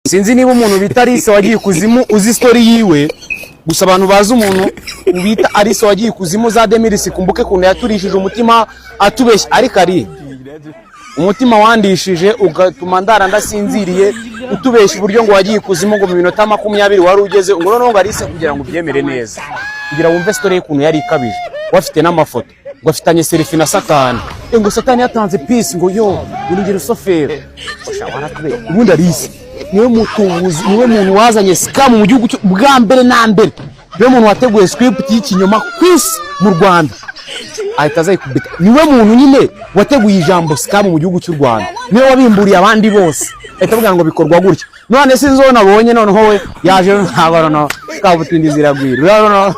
sinzi niba umuntu bita Alice wagiye kuzimu uzi story yiwe, gusa abantu bazi umuntu bita Alice wagiye kuzimu za Demirisi kumbuke kuntu yaturishije umutima atubeshya, ariko ari umutima wandishije ugatuma ndara ndasinziriye utubeshya uburyo ngo wagiye kuzimu ngo mu minota 20 wari ugeze ngo noneho ngo Alice kugira ngo ubyemere neza kugira wumve story y'ukuntu yari ikabije, wafite n'amafoto ngo afitanye selfie na Satani, ngo Satani yatanze peace ngo yo urugero sofero ushobora tube ubundi Alice niwe mutubuzi, niwe muntu wazanye scam mu gihugu bwa mbere na mbere, niwe muntu wateguye script y'ikinyoma kwisi mu Rwanda ahita azayikubita, niwe muntu nyine wateguye ijambo scam mu gihugu cy'u Rwanda, niwe wabimburiye abandi bose ahita avuga ngo bikorwa gutya, none sinzo nabonye noneho we yaje ntabara kabutindi ziragwira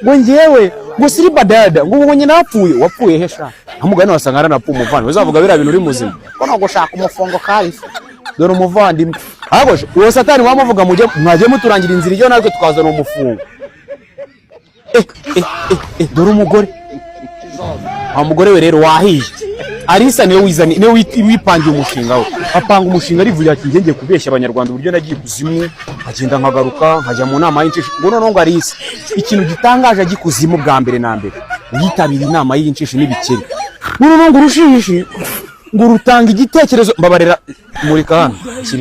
ngo ngewe ngo siri badada ngo ubonye napfuye, wapfuye hesha amugana wasanga aranapfu umuvana uzavuga bira bintu uri muzima ko no gushaka umufongo karifu dore umuvandimwe ahubwo uwo Satani wamuvuga mwaje muturangira inzira iyo natwe tukazana umufungo dore umugore umugore we rero wahiye Alice niwe wizani niwe wipangiye umushinga we, apanga umushinga rivuye ati ngenge kubeshya abanyarwanda uburyo nagiye kuzimu agenda nkagaruka nkajya mu nama y'incisho ngo noneho ngo Alice ikintu gitangaje agikuzimu bwa mbere na mbere yitabira inama y'incisho n'ibikeri noneho ngo urushishi ngo rutanga igitekerezo mbabarera muri kana